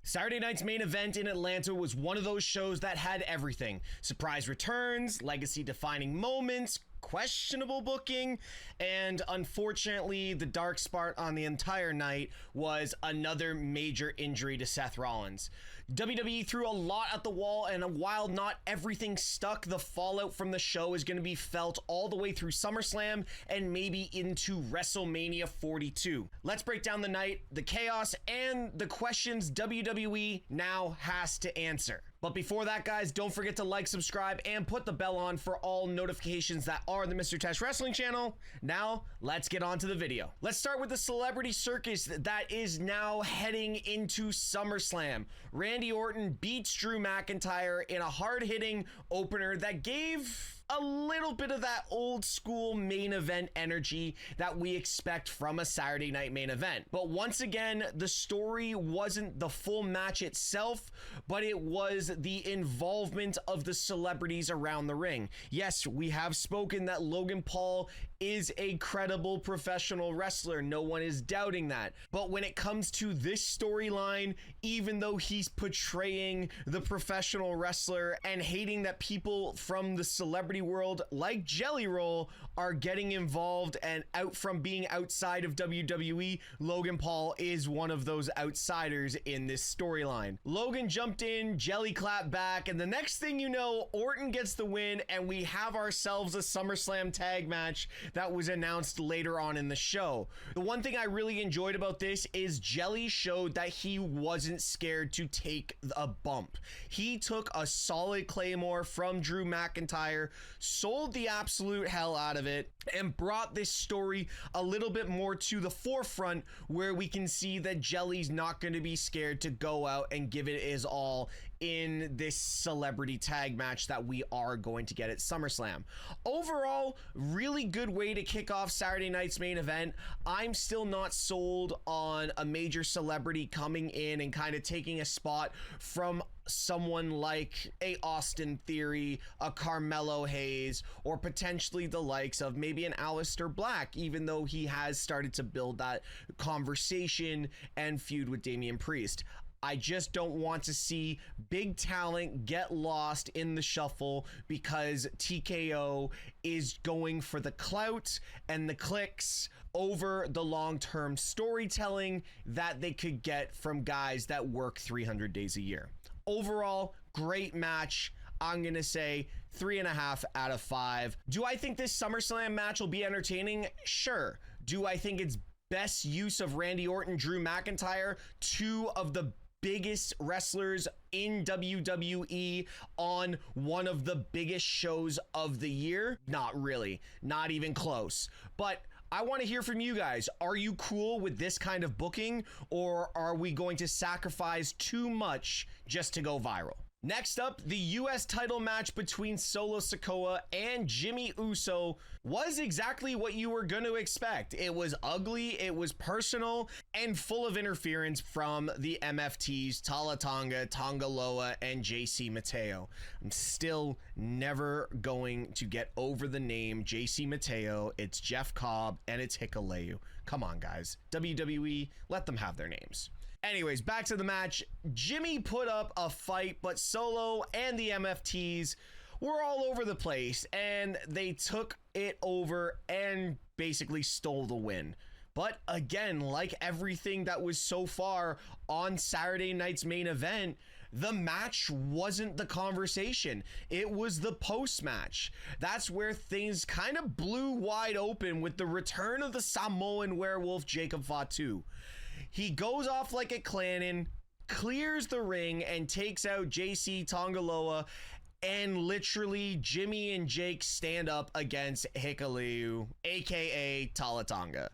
Saturday night's main event in Atlanta was one of those shows that had everything. Surprise returns, legacy-defining moments, questionable booking, and unfortunately, the dark spot on the entire night was another major injury to Seth Rollins. WWE threw a lot at the wall, and while not everything stuck, the fallout from the show is going to be felt all the way through SummerSlam and maybe into WrestleMania 42. Let's break down the night, the chaos, and the questions WWE now has to answer. But before that, guys, don't forget to like, subscribe, and put the bell on for all notifications that are the MrTeshk Wrestling channel. Now, let's get on to the video. Let's start with the celebrity circus that is now heading into SummerSlam. Randy Orton beats Drew McIntyre in a hard-hitting opener that gave a little bit of that old school main event energy that we expect from a Saturday night main event. But once again, the story wasn't the full match itself, but it was the involvement of the celebrities around the ring. Yes, we have spoken that Logan Paul is a credible professional wrestler. No one is doubting that. But when it comes to this storyline, even though he's portraying the professional wrestler and hating that people from the celebrity world like Jelly Roll are getting involved and out from being outside of WWE, Logan Paul is one of those outsiders in this storyline. Logan jumped in, Jelly clapped back, and the next thing you know, Orton gets the win, and we have ourselves a SummerSlam tag match that was announced later on in the show. The one thing I really enjoyed about this is Jelly showed that he wasn't scared to take a bump. He took a solid Claymore from Drew McIntyre, sold the absolute hell out of it, and brought this story a little bit more to the forefront, where we can see that Jelly's not going to be scared to go out and give it his all in this celebrity tag match that we are going to get at SummerSlam. Overall, really good way to kick off Saturday night's main event. I'm still not sold on a major celebrity coming in and kind of taking a spot from someone like a Austin Theory, a Carmelo Hayes, or potentially the likes of maybe an Aleister Black, even though he has started to build that conversation and feud with Damian Priest. I just don't want to see big talent get lost in the shuffle because TKO is going for the clout and the clicks over the long-term storytelling that they could get from guys that work 300 days a year. Overall, great match. I'm going to say 3.5 out of 5. Do I think this SummerSlam match will be entertaining? Sure. Do I think it's best use of Randy Orton, Drew McIntyre, two of the biggest wrestlers in WWE on one of the biggest shows of the year? Not really. Not even close. But I want to hear from you guys. Are you cool with this kind of booking, or are we going to sacrifice too much just to go viral? Next up, the US title match between Solo Sikoa and Jimmy Uso was exactly what you were going to expect. It was ugly, it was personal, and full of interference from the MFTs, Tala Tonga, Tonga Loa, and JC Mateo. I'm still never going to get over the name JC Mateo. It's Jeff Cobb, and it's Hikuleo. Come on, guys. WWE, let them have their names. Anyways, back to the match. Jimmy put up a fight, but Solo and the MFTs were all over the place, and they took it over and basically stole the win. But again, like everything that was so far on Saturday night's main event, the match wasn't the conversation. It was the post-match. That's where things kind of blew wide open with the return of the Samoan werewolf, Jacob Fatu. He goes off like a cannon, clears the ring, and takes out JC Tongaloa, and literally Jimmy and Jake stand up against Hikuleo, aka Talatonga.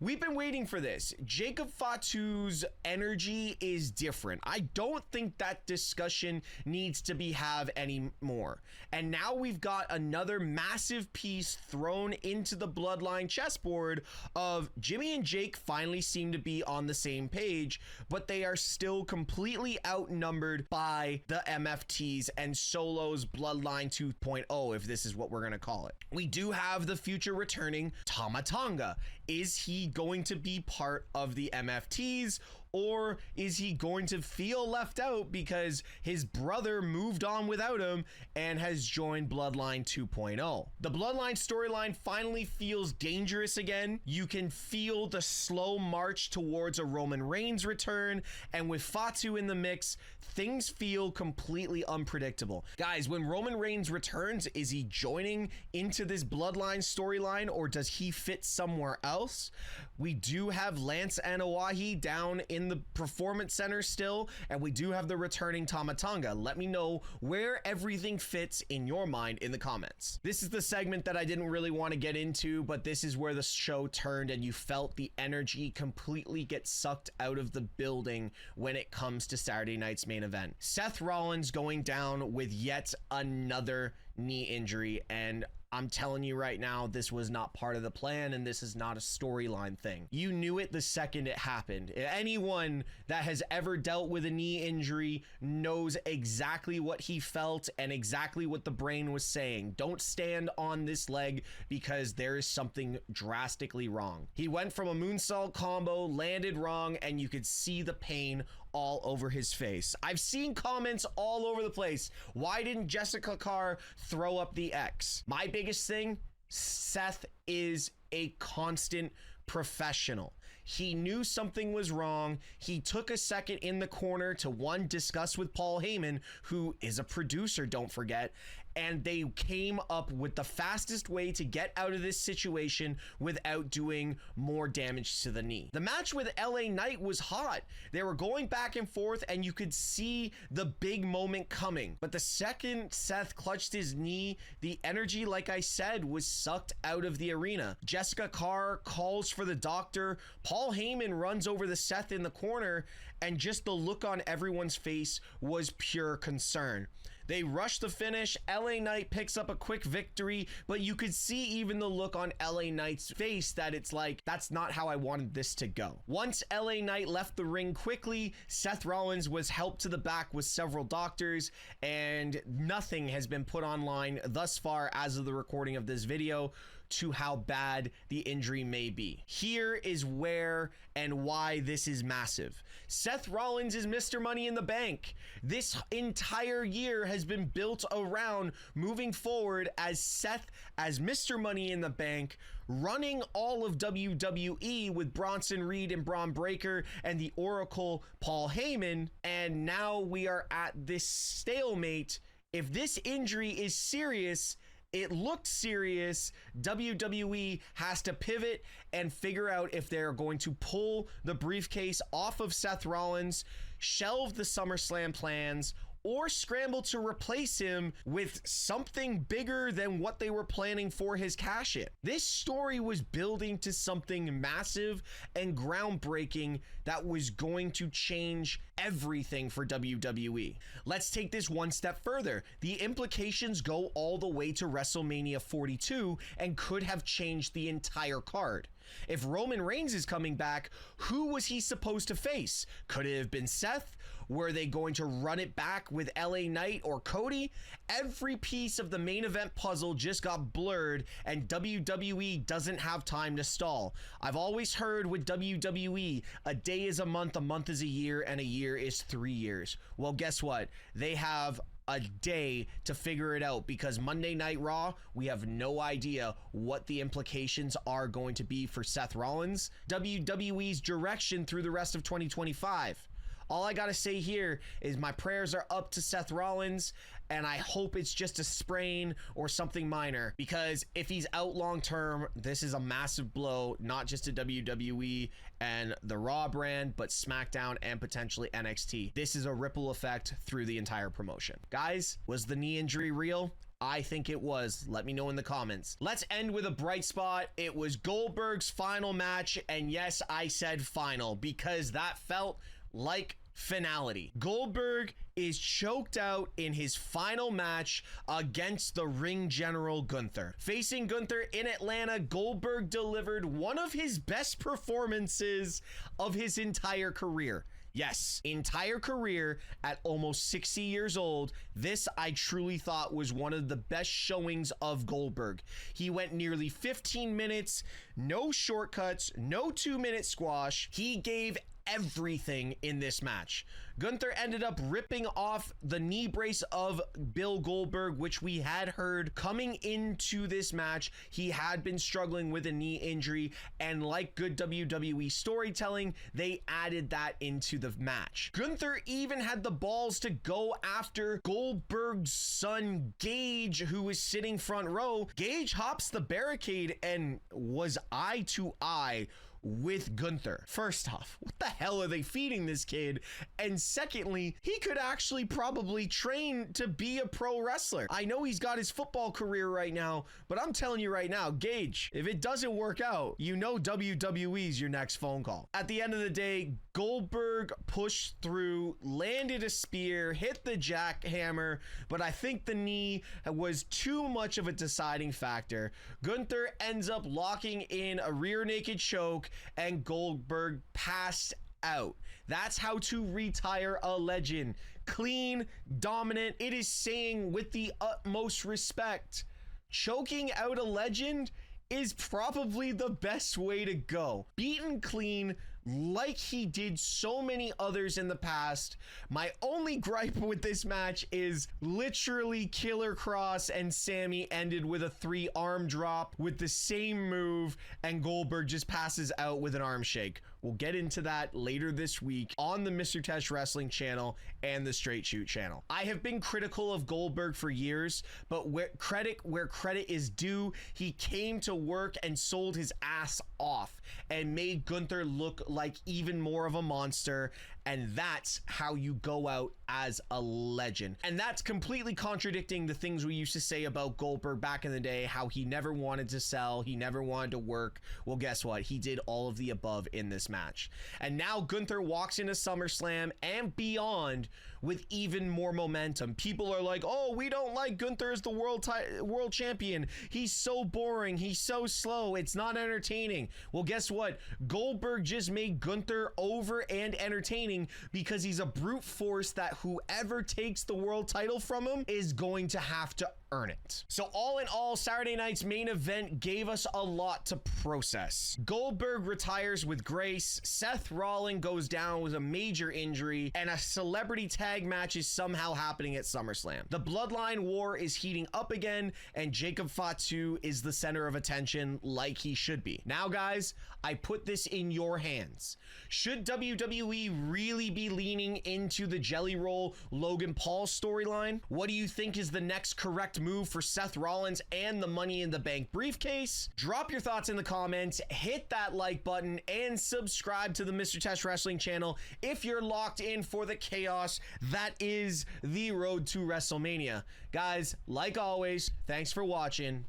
We've been waiting for this. Jacob Fatu's energy is different. I don't think that discussion needs to be had anymore. And now we've got another massive piece thrown into the Bloodline chessboard of Jimmy and Jake finally seem to be on the same page, but they are still completely outnumbered by the MFTs and Solo's Bloodline 2.0, if this is what we're going to call it. We do have the future returning Tama Tonga. Is he going to be part of the MFTs, Or is he going to feel left out because his brother moved on without him and has joined Bloodline 2.0? The Bloodline storyline finally feels dangerous again. You can feel the slow march towards a Roman Reigns return, and with Fatu in the mix, things feel completely unpredictable. Guys, when Roman Reigns returns, is he joining into this Bloodline storyline, or does he fit somewhere else? We do have Lance Anoa'i down in the Performance Center still, and we do have the returning Tama Tonga. Let me know where everything fits in your mind in the comments. This is the segment that I didn't really want to get into, but this is where the show turned and you felt the energy completely get sucked out of the building when it comes to Saturday night's main event. Seth Rollins going down with yet another knee injury, and I'm telling you right now, this was not part of the plan, and this is not a storyline thing. You knew it the second it happened. Anyone that has ever dealt with a knee injury knows exactly what he felt and exactly what the brain was saying. Don't stand on this leg because there is something drastically wrong. He went from a moonsault combo, landed wrong, and you could see the pain all over his face. I've seen comments all over the place. Why didn't Jessica Carr throw up the X? My biggest thing, Seth is a constant professional. He knew something was wrong. He took a second in the corner to discuss with Paul Heyman, who is a producer, don't forget, and they came up with the fastest way to get out of this situation without doing more damage to the knee. The match with LA Knight was hot. They were going back and forth, and you could see the big moment coming. But the second Seth clutched his knee, the energy, like I said, was sucked out of the arena. Jessica Carr calls for the doctor. Paul Heyman runs over the Seth in the corner, and just the look on everyone's face was pure concern. They rush the finish. LA Knight picks up a quick victory, but you could see even the look on LA Knight's face that it's like, that's not how I wanted this to go. Once LA Knight left the ring quickly, Seth Rollins was helped to the back with several doctors, and nothing has been put online thus far as of the recording of this video to how bad the injury may be. Here is where and why this is massive. Seth Rollins is Mr. Money in the Bank. This entire year has been built around moving forward as Seth as Mr. Money in the Bank, running all of WWE with Bronson Reed and Braun Breaker and the Oracle Paul Heyman, and now we are at this stalemate. If this injury is serious, it looked serious, WWE has to pivot and figure out if they're going to pull the briefcase off of Seth Rollins, shelve the SummerSlam plans, or scramble to replace him with something bigger than what they were planning for his cash in. This story was building to something massive and groundbreaking that was going to change everything for WWE. Let's take this one step further. The implications go all the way to WrestleMania 42 and could have changed the entire card. If Roman Reigns is coming back, who was he supposed to face? Could it have been Seth? Were they going to run it back with LA Knight or Cody? Every piece of the main event puzzle just got blurred, and WWE doesn't have time to stall. I've always heard with WWE, a day is a month is a year, and a year is 3 years. Well, guess what? They have a day to figure it out, because Monday Night Raw, we have no idea what the implications are going to be for Seth Rollins, WWE's direction through the rest of 2025. All I gotta say here is my prayers are up to Seth Rollins, and I hope it's just a sprain or something minor, because if he's out long term, this is a massive blow, not just to WWE and the Raw brand, but SmackDown and potentially NXT. This is a ripple effect through the entire promotion. Guys, was the knee injury real? I think it was. Let me know in the comments. Let's end with a bright spot. It was Goldberg's final match, and yes, I said final because that felt like finality. Goldberg is choked out in his final match against the ring general Gunther. Facing Gunther in Atlanta, Goldberg delivered one of his best performances of his entire career. Yes, entire career at almost 60 years old. This I truly thought was one of the best showings of Goldberg. He went nearly 15 minutes, no shortcuts, no 2-minute squash. He gave everything in this match. Gunther ended up ripping off the knee brace of Bill Goldberg, which we had heard coming into this match. He had been struggling with a knee injury, and like good WWE storytelling, they added that into the match. Gunther even had the balls to go after Goldberg's son, Gage, who was sitting front row. Gage hops the barricade and was eye to eye with Gunther. First off, what the hell are they feeding this kid? And secondly, he could actually probably train to be a pro wrestler. I know he's got his football career right now, but I'm telling you right now, Gage, if it doesn't work out, you know WWE's your next phone call. At the end of the day, Goldberg pushed through, landed a spear, hit the jackhammer, but I think the knee was too much of a deciding factor. Gunther ends up locking in a rear naked choke, and Goldberg passed out. That's how to retire a legend. Clean, dominant. It is saying with the utmost respect, choking out a legend is probably the best way to go. Beaten clean, like he did so many others in the past. My only gripe with this match is literally Killer Cross and Sammy ended with a 3-arm drop with the same move, and Goldberg just passes out with an arm shake. We'll get into that later this week on the MrTeshk Wrestling channel and the Straight Shoot channel. I have been critical of Goldberg for years, but where credit is due, he came to work and sold his ass off and made Gunther look like even more of a monster. And that's how you go out as a legend. And that's completely contradicting the things we used to say about Goldberg back in the day, how he never wanted to sell, he never wanted to work. Well, guess what? He did all of the above in this match. And now Gunther walks into SummerSlam and beyond with even more momentum. People are like, oh, we don't like Gunther as the world champion. He's so boring. He's so slow. It's not entertaining. Well, guess what? Goldberg just made Gunther over and entertaining, because he's a brute force that whoever takes the world title from him is going to have to earn it. So all in all, Saturday night's main event gave us a lot to process. Goldberg retires with grace, Seth Rollins goes down with a major injury, and a celebrity tag match is somehow happening at SummerSlam. The Bloodline war is heating up again, and Jacob Fatu is the center of attention like he should be. Now guys, I put this in your hands. Should WWE really be leaning into the Jelly Roll Logan Paul storyline? What do you think is the next correct move for Seth Rollins and the Money in the Bank briefcase? Drop your thoughts in the comments, hit that like button, and subscribe to the MrTeshk Wrestling channel if you're locked in for the chaos that is the road to WrestleMania. Guys, like always, thanks for watching.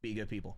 Be good people.